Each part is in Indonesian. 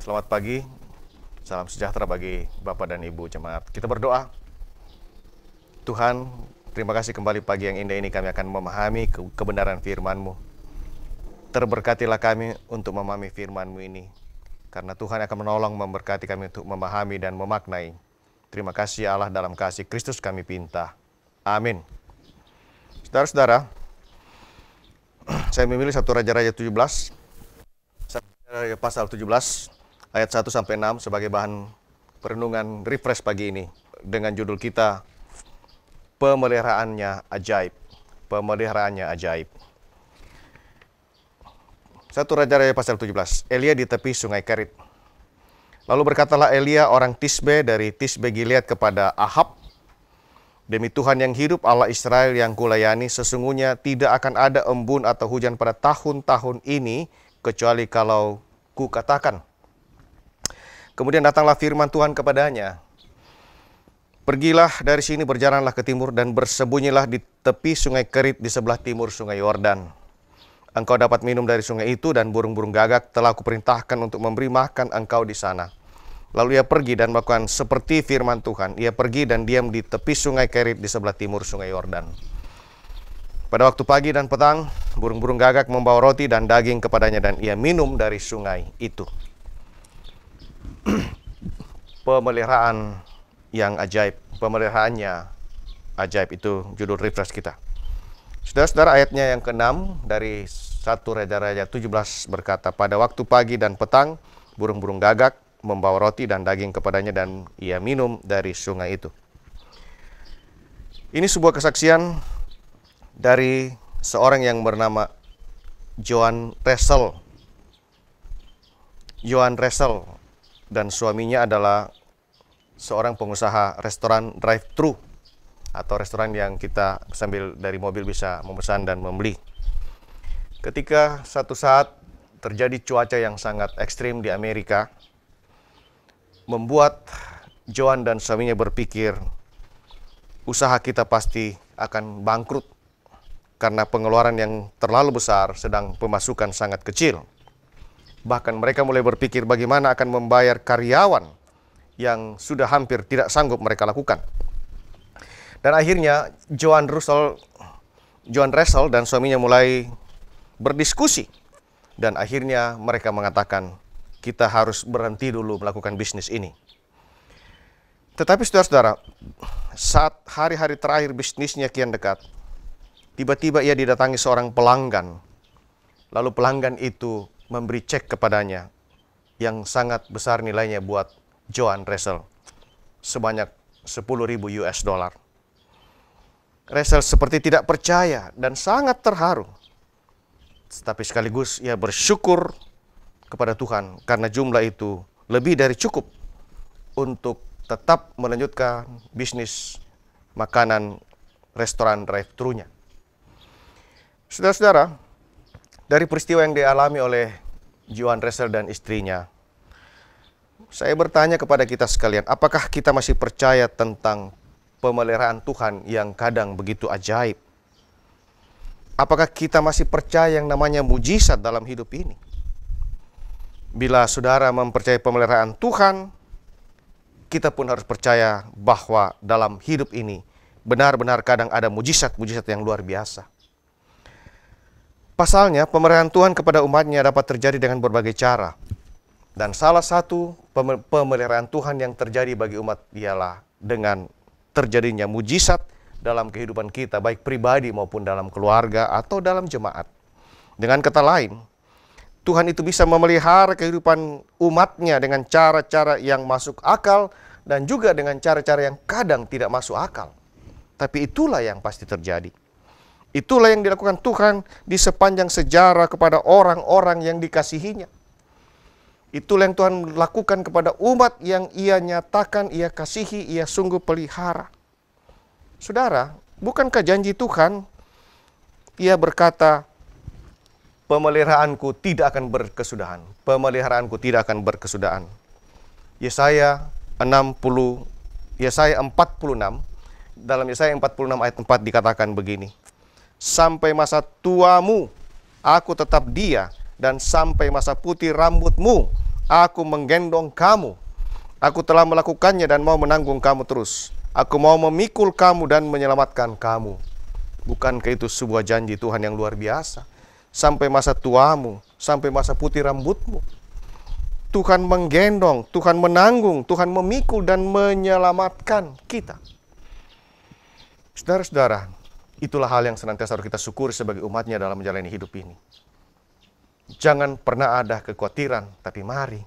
Selamat pagi, salam sejahtera bagi Bapak dan Ibu jemaat. Kita berdoa. Tuhan, terima kasih kembali pagi yang indah ini kami akan memahami kebenaran firman-Mu. Terberkatilah kami untuk memahami firman-Mu ini, karena Tuhan akan menolong memberkati kami untuk memahami dan memaknai. Terima kasih Allah, dalam kasih Kristus kami pinta. Amin. Saudara-saudara, saya memilih 1 Raja-Raja 17, pasal 17, ayat 1 sampai 6 sebagai bahan perenungan refresh pagi ini dengan judul kita Pemeliharaannya Ajaib. Pemeliharaannya Ajaib. 1 Raja-Raja pasal 17. Elia di tepi sungai Kerit. Lalu berkatalah Elia orang Tisbe dari Tisbe Gilead kepada Ahab, demi Tuhan yang hidup, Allah Israel yang kulayani, sesungguhnya tidak akan ada embun atau hujan pada tahun-tahun ini, kecuali kalau ku katakan. Kemudian datanglah firman Tuhan kepadanya, pergilah dari sini, berjalanlah ke timur, dan bersembunyilah di tepi sungai Kerit di sebelah timur sungai Yordan. Engkau dapat minum dari sungai itu, dan burung-burung gagak telah kuperintahkan untuk memberi makan engkau di sana. Lalu ia pergi dan melakukan seperti firman Tuhan. Ia pergi dan diam di tepi sungai Kerit di sebelah timur sungai Yordan. Pada waktu pagi dan petang, burung-burung gagak membawa roti dan daging kepadanya, dan ia minum dari sungai itu. Pemeliharaan yang ajaib, pemeliharaannya ajaib, itu judul refresh kita. Saudara-saudara, ayatnya yang ke-6 dari 1 Raja-Raja 17 berkata, pada waktu pagi dan petang, burung-burung gagak membawa roti dan daging kepadanya, dan ia minum dari sungai itu. Ini sebuah kesaksian dari seorang yang bernama Joan Ressel. Joan Ressel dan suaminya adalah seorang pengusaha restoran drive-thru, atau restoran yang kita sambil dari mobil bisa memesan dan membeli. Ketika satu saat terjadi cuaca yang sangat ekstrim di Amerika, membuat Joan dan suaminya berpikir, usaha kita pasti akan bangkrut karena pengeluaran yang terlalu besar sedang pemasukan sangat kecil. Bahkan mereka mulai berpikir bagaimana akan membayar karyawan yang sudah hampir tidak sanggup mereka lakukan. Dan akhirnya Joan Ressel dan suaminya mulai berdiskusi. Dan akhirnya mereka mengatakan, kita harus berhenti dulu melakukan bisnis ini. Tetapi saudara-saudara, saat hari-hari terakhir bisnisnya kian dekat, tiba-tiba ia didatangi seorang pelanggan. Lalu pelanggan itu memberi cek kepadanya yang sangat besar nilainya buat Joan Ressel, sebanyak 10.000 US dollar. Ressel seperti tidak percaya dan sangat terharu. Tapi sekaligus ia bersyukur kepada Tuhan karena jumlah itu lebih dari cukup untuk tetap melanjutkan bisnis makanan restoran drive-thru-nya. Saudara-saudara, dari peristiwa yang dialami oleh Joan Ressel dan istrinya, saya bertanya kepada kita sekalian, apakah kita masih percaya tentang pemeliharaan Tuhan yang kadang begitu ajaib? Apakah kita masih percaya yang namanya mujizat dalam hidup ini? Bila saudara mempercayai pemeliharaan Tuhan, kita pun harus percaya bahwa dalam hidup ini benar-benar kadang ada mujizat-mujizat yang luar biasa. Pasalnya, pemeliharaan Tuhan kepada umatnya dapat terjadi dengan berbagai cara. Dan salah satu pemeliharaan Tuhan yang terjadi bagi umat ialah dengan terjadinya mujizat dalam kehidupan kita, baik pribadi maupun dalam keluarga atau dalam jemaat. Dengan kata lain, Tuhan itu bisa memelihara kehidupan umatnya dengan cara-cara yang masuk akal dan juga dengan cara-cara yang kadang tidak masuk akal. Tapi itulah yang pasti terjadi. Itulah yang dilakukan Tuhan di sepanjang sejarah kepada orang-orang yang dikasihinya. Itulah yang Tuhan lakukan kepada umat yang ia nyatakan, ia kasihi, ia sungguh pelihara. Saudara, bukankah janji Tuhan? Ia berkata, pemeliharaanku tidak akan berkesudahan. Pemeliharaanku tidak akan berkesudahan. Yesaya 46, dalam Yesaya 46 ayat 4 dikatakan begini, sampai masa tuamu aku tetap dia, dan sampai masa putih rambutmu Aku menggendong kamu. Aku telah melakukannya dan mau menanggung kamu terus. Aku mau memikul kamu dan menyelamatkan kamu. Bukankah itu sebuah janji Tuhan yang luar biasa? Sampai masa tuamu, sampai masa putih rambutmu, Tuhan menggendong, Tuhan menanggung, Tuhan memikul dan menyelamatkan kita. Saudara-saudara, itulah hal yang senantiasa harus kita syukuri sebagai umatnya dalam menjalani hidup ini. Jangan pernah ada kekhawatiran, tapi mari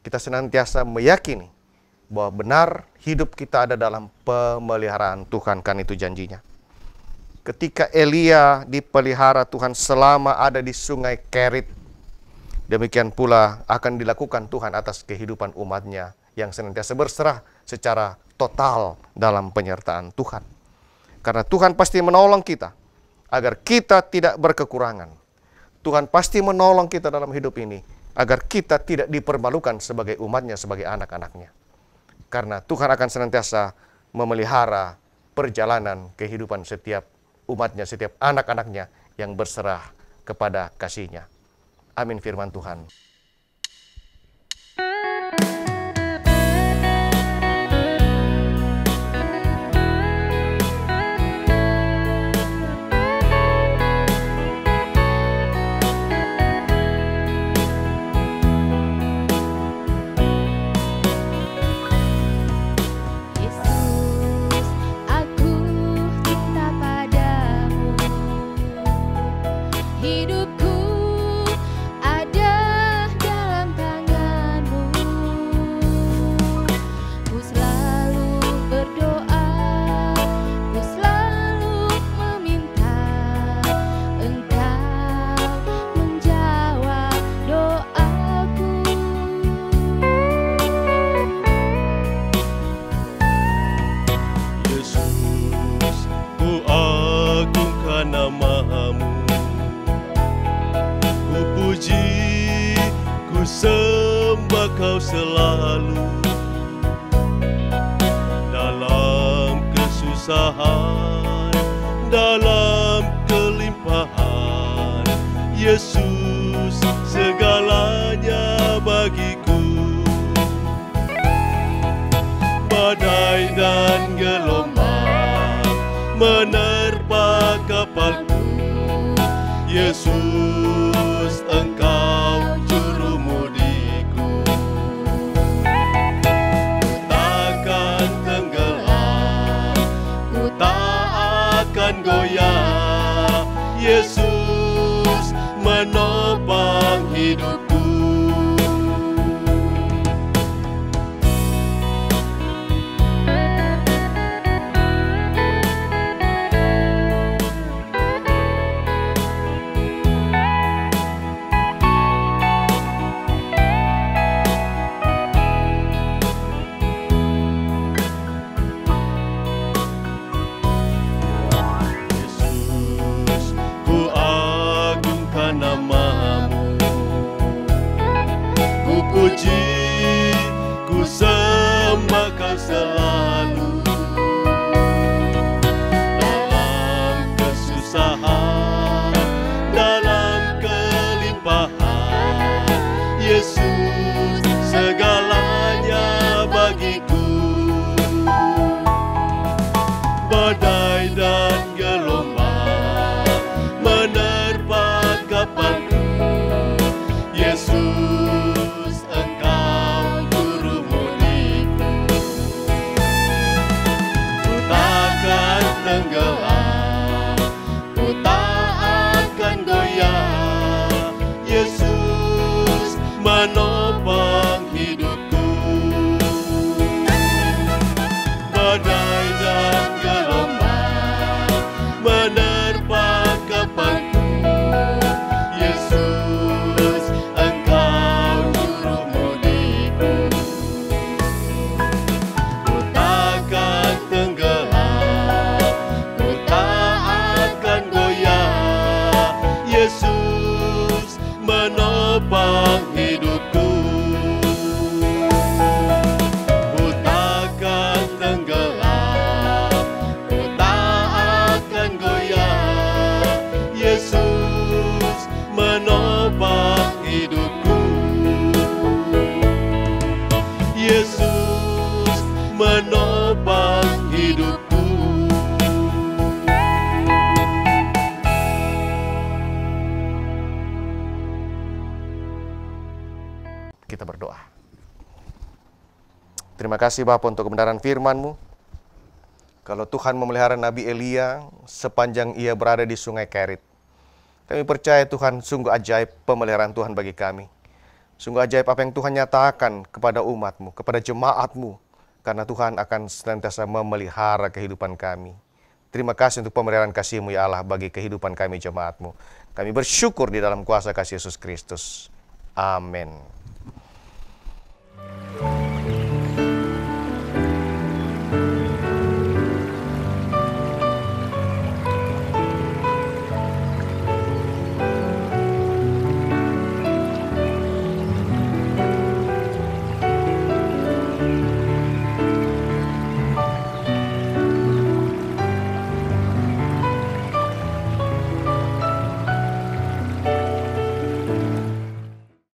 kita senantiasa meyakini bahwa benar hidup kita ada dalam pemeliharaan Tuhan, kan itu janjinya. Ketika Elia dipelihara Tuhan selama ada di sungai Kerit, demikian pula akan dilakukan Tuhan atas kehidupan umatnya yang senantiasa berserah secara total dalam penyertaan Tuhan. Karena Tuhan pasti menolong kita agar kita tidak berkekurangan. Tuhan pasti menolong kita dalam hidup ini agar kita tidak dipermalukan sebagai umatnya, sebagai anak-anaknya. Karena Tuhan akan senantiasa memelihara perjalanan kehidupan setiap umatnya, setiap anak-anaknya yang berserah kepada kasih-Nya. Amin firman Tuhan. Hidupku ada dalam tangan-Mu. Ku selalu berdoa, ku selalu meminta Engkau menjawab doaku. Yesus, ku agungkan nama-Mu. Ku puji, ku sembah Kau selalu. Dalam kesusahan, dalam kelimpahan, Yesus segalanya bagiku. Badai dan gelombang menerpa kapalku, Yesus, Engkau jurumudiku. Ku takkan tenggelam, ku tak akan goyah. Yesus menopang hidupku. Nama-Mu, ku puji, ku sembah Kau selalu. Dalam kesusahan, dalam kelimpahan, Yesus segalanya bagiku. Badai dan gelombang menerpa kapalku, Yesus, Engkau jurumudiku. Ku takkan tenggelam, ku tak akan goyah. Yesus menopang hidupku. Badai dan gelombang menerpa kapalku, Yesus, Engkau jurumudiku. Ku takkan tenggelam, ku tak akan goyah. Yesus menopang hidupku. Kita berdoa. Terima kasih Bapa untuk kebenaran firman-Mu. Kalau Tuhan memelihara Nabi Elia sepanjang ia berada di sungai Kerit, kami percaya Tuhan sungguh ajaib pemeliharaan Tuhan bagi kami. Sungguh ajaib apa yang Tuhan nyatakan kepada umat-Mu, kepada jemaat-Mu, karena Tuhan akan senantiasa memelihara kehidupan kami. Terima kasih untuk pemeliharaan kasih-Mu ya Allah bagi kehidupan kami jemaat-Mu. Kami bersyukur di dalam kuasa kasih Yesus Kristus. Amin.